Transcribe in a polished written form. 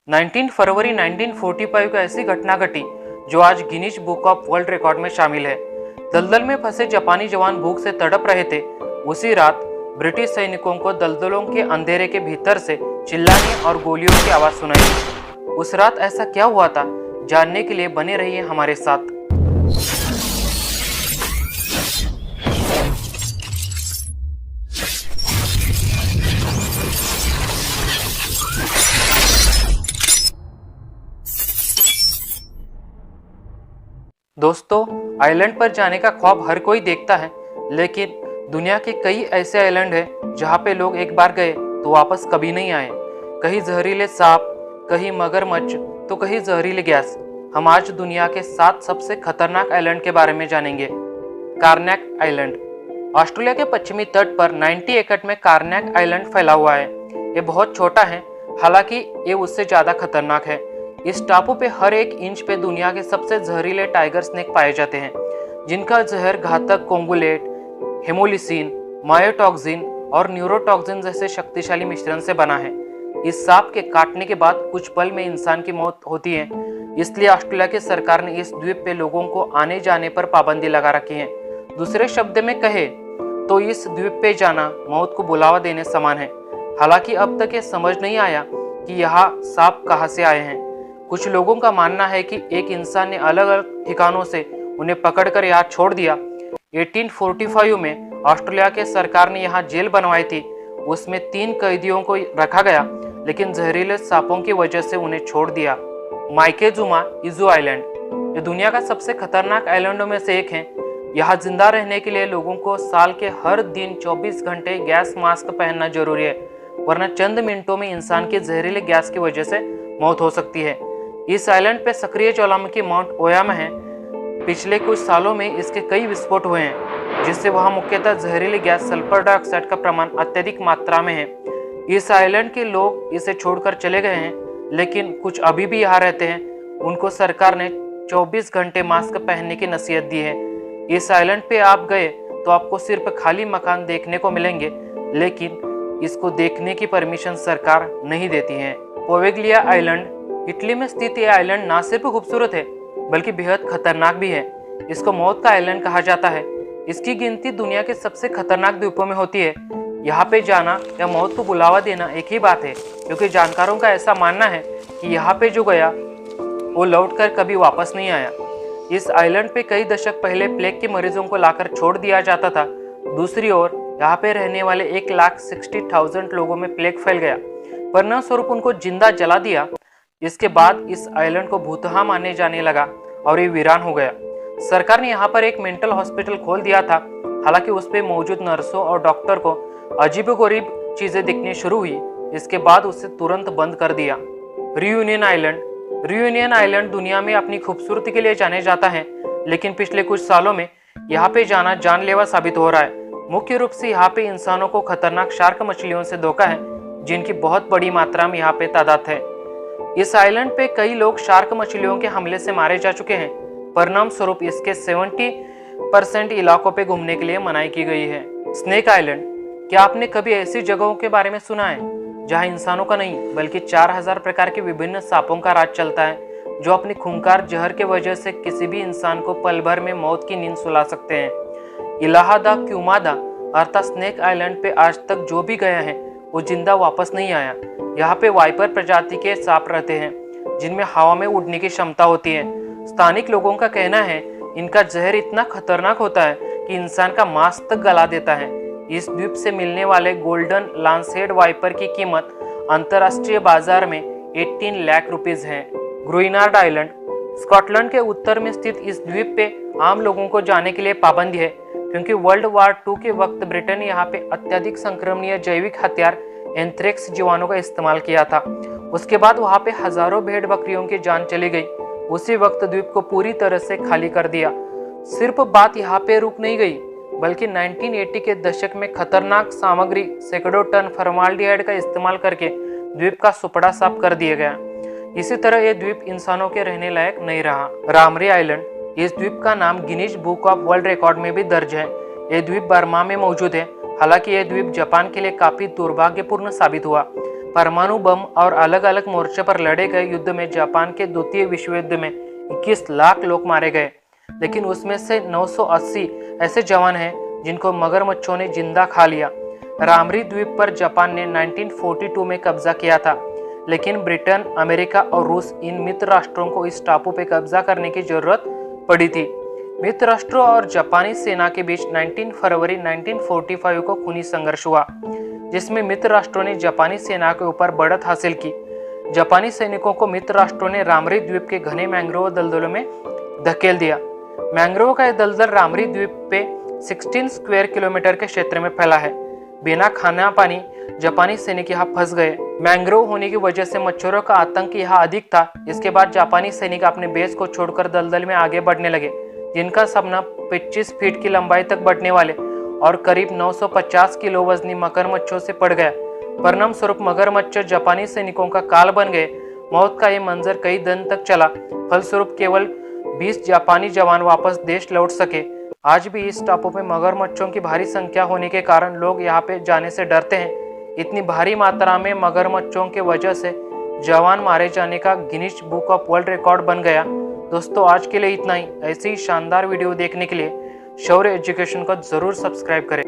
19 फरवरी 1945 को ऐसी घटना घटी जो आज Guinness book of world record में शामिल है। दलदल में फंसे जापानी जवान भूख से तड़प रहे थे। उसी रात ब्रिटिश सैनिकों को दलदलों के अंधेरे के भीतर से चिल्लाने और गोलियों की आवाज सुनाई दी। उस रात ऐसा क्या हुआ था, जानने के लिए बने रहिए हमारे साथ। दोस्तों, आइलैंड पर जाने का ख्वाब हर कोई देखता है, लेकिन दुनिया के कई ऐसे आइलैंड हैं जहां पे लोग एक बार गए तो वापस कभी नहीं आए। कहीं जहरीले सांप, कहीं मगरमच्छ, तो कहीं जहरीले गैस। हम आज दुनिया के 7 सबसे खतरनाक आइलैंड के बारे में जानेंगे। कार्नैक आइलैंड ऑस्ट्रेलिया के पश्चिमी तट पर 90 एकड़ में कार्नैक आइलैंड फैला हुआ है। ये बहुत छोटा है, हालांकि ये उससे ज्यादा खतरनाक है। इस टापू पे हर एक इंच पे दुनिया के सबसे जहरीले टाइगर स्नेक पाए जाते हैं, जिनका जहर घातक कोंगुलेट, हेमोलिसिन, मायोटॉक्सिन और न्यूरोटॉक्सिन जैसे शक्तिशाली मिश्रण से बना है। इस सांप के काटने के बाद कुछ पल में इंसान की मौत होती है। इसलिए ऑस्ट्रेलिया की सरकार ने इस द्वीप पे लोगों को आने जाने पर पाबंदी लगा रखी है। दूसरे शब्द में कहे तो इस द्वीप पे जाना मौत को बुलावा देने समान है। हालांकि अब तक ये समझ नहीं आया कि यहाँ सांप कहाँ से आए हैं। कुछ लोगों का मानना है कि एक इंसान ने अलग अलग ठिकानों से उन्हें पकड़कर यहाँ छोड़ दिया। 1845 में ऑस्ट्रेलिया के सरकार ने यहाँ जेल बनवाई थी। उसमें 3 कैदियों को रखा गया, लेकिन जहरीले सांपों की वजह से उन्हें छोड़ दिया। माइकेजुमा इजू आइलैंड ये दुनिया का सबसे खतरनाक आइलैंडों में से एक है। यहाँ जिंदा रहने के लिए लोगों को साल के हर दिन 24 घंटे गैस मास्क पहनना जरूरी है, वरना चंद मिनटों में इंसान की जहरीले गैस की वजह से मौत हो सकती है। इस आइलैंड पे सक्रिय ज्वालामुखी माउंट ओयामा है। पिछले कुछ सालों में इसके कई विस्फोट हुए हैं, जिससे वहां मुख्यतः जहरीली गैस सल्फर डाइऑक्साइड का प्रमाण अत्यधिक मात्रा में है। इस आइलैंड के लोग इसे छोड़कर चले गए हैं, लेकिन कुछ अभी भी यहाँ रहते हैं। उनको सरकार ने 24 घंटे मास्क पहनने की नसीहत दी है। इस आइलैंड पे आप गए तो आपको सिर्फ खाली मकान देखने को मिलेंगे, लेकिन इसको देखने की परमिशन सरकार नहीं देती है। पोवेग्लिया आइलैंड इटली में स्थित यह आइलैंड ना सिर्फ खूबसूरत है, बल्कि बेहद खतरनाक भी है। इसको मौत का आइलैंड कहा जाता है। इसकी गिनती दुनिया के सबसे खतरनाक द्वीपों में होती है। यहाँ पे जाना या मौत को बुलावा देना एक ही बात है, क्योंकि जानकारों का ऐसा मानना है कि यहाँ पे जो गया वो लौटकर कभी वापस नहीं आया। इस आइलैंड पे कई दशक पहले प्लेग के मरीजों को लाकर छोड़ दिया जाता था। दूसरी ओर यहाँ पे रहने वाले 1,60,000 लोगों में प्लेग फैल गया, परिणामस्वरूप उनको जिंदा जला दिया। इसके बाद इस आइलैंड को भूतहा माने जाने लगा और ये वीरान हो गया। सरकार ने यहाँ पर एक मेंटल हॉस्पिटल खोल दिया था, हालांकि उस पे मौजूद नर्सों और डॉक्टर को अजीबोगरीब चीजें दिखनी शुरू हुई। इसके बाद उसे तुरंत बंद कर दिया। रियूनियन आइलैंड दुनिया में अपनी खूबसूरती के लिए जाने जाता है, लेकिन पिछले कुछ सालों में यहाँ पे जाना जानलेवा साबित हो रहा है। मुख्य रूप से यहाँ पे इंसानों को खतरनाक शार्क मछलियों से धोखा है, जिनकी बहुत बड़ी मात्रा में यहाँ पे तादाद है। इस आइलैंड पे कई लोग शार्क मछलियों के हमले से मारे जा चुके हैं। परिणाम स्वरूप इसके 70% इलाकों पे घूमने के लिए मनाही की गई है। स्नेक आइलैंड क्या आपने कभी ऐसी जगहों के बारे में सुना है जहां इंसानों का नहीं बल्कि 4000 प्रकार के विभिन्न सांपों का राज चलता है, जो अपनी खूंखार जहर के वजह से किसी भी इंसान को पल भर में मौत की नींद सुला सकते हैं। इलाहादा क्यूमादा अर्थात स्नेक आइलैंड पे आज तक जो भी गया है वो जिंदा वापस नहीं आया। यहाँ पे वाइपर प्रजाति के सांप रहते हैं, जिनमें हवा में उड़ने की क्षमता होती है। स्थानिक लोगों का कहना है इनका जहर इतना खतरनाक होता है कि इंसान का मांस तक गला देता है। इस द्वीप से मिलने वाले गोल्डन लांसहेड वाइपर की कीमत अंतर्राष्ट्रीय बाजार में 18 लाख रुपीज है। ग्रुइनार्ड आइलैंड स्कॉटलैंड के उत्तर में स्थित इस द्वीप पे आम लोगों को जाने के लिए पाबंदी है, क्योंकि वर्ल्ड वार 2 के वक्त ब्रिटेन ने यहाँ पे अत्यधिक संक्रमणीय जैविक हथियार एंथ्रेक्स जीवाणु का इस्तेमाल किया था। उसके बाद वहाँ पे हजारों भेड़ बकरियों की जान चली गई। उसी वक्त द्वीप को पूरी तरह से खाली कर दिया। सिर्फ बात यहाँ पे रुक नहीं गई, बल्कि 1980 के दशक में खतरनाक सामग्री सैकड़ों टन फॉर्माल्डिहाइड का इस्तेमाल करके द्वीप का सुपड़ा साफ कर दिया गया। इसी तरह ये द्वीप इंसानों के रहने लायक नहीं रहा। रामरी आइलैंड इस द्वीप का नाम Guinness book of world record में भी दर्ज है। ये द्वीप बर्मा में मौजूद है। हालांकि यह द्वीप जापान के लिए काफी दुर्भाग्यपूर्ण साबित हुआ। परमाणु बम और अलग अलग मोर्चे पर लड़े गए युद्ध में जापान के द्वितीय विश्व युद्ध में 21 लाख लोग मारे गए, लेकिन उसमें से 980 ऐसे जवान हैं जिनको मगरमच्छों ने जिंदा खा लिया। रामरी द्वीप पर जापान ने 1942 में कब्जा किया था, लेकिन ब्रिटेन, अमेरिका और रूस इन मित्र राष्ट्रों को इस टापू पे कब्जा करने की जरूरत पड़ी थी। मित्र राष्ट्रों और जापानी सेना के बीच 19 फरवरी 1945 को खूनी संघर्ष हुआ, जिसमें मित्र राष्ट्रों ने जापानी सेना के ऊपर बढ़त हासिल की। जापानी सैनिकों को मित्र राष्ट्रों ने रामरी द्वीप के घने मैंग्रोव दलदलों में धकेल दिया। मैंग्रोव का यह दलदल रामरी द्वीप पे 16 स्क्वायर किलोमीटर के क्षेत्र में फैला है। बिना खाना पानी जापानी सैनिक यहाँ फंस गए। मैंग्रोव होने की वजह से मच्छरों का आतंक यहाँ अधिक था। इसके बाद जापानी सैनिक अपने बेस को छोड़कर दलदल में आगे बढ़ने लगे, जिनका सपना 25 फीट की लंबाई तक बढ़ने वाले और करीब 950 किलो वजनी मगरमच्छों से पड़ गया। परिणाम स्वरूप मगरमच्छ जापानी सैनिकों का काल बन गए। मौत का ये मंजर कई दिन तक चला। फलस्वरूप केवल 20 जापानी जवान वापस देश लौट सके। आज भी इस टापू में मगरमच्छों की भारी संख्या होने के कारण लोग यहाँ पे जाने से डरते हैं। इतनी भारी मात्रा में मगरमच्छों के वजह से जवान मारे जाने का Guinness book of world record बन गया। दोस्तों, आज के लिए इतना ही। ऐसी ही शानदार वीडियो देखने के लिए शौर्य एजुकेशन को जरूर सब्सक्राइब करें।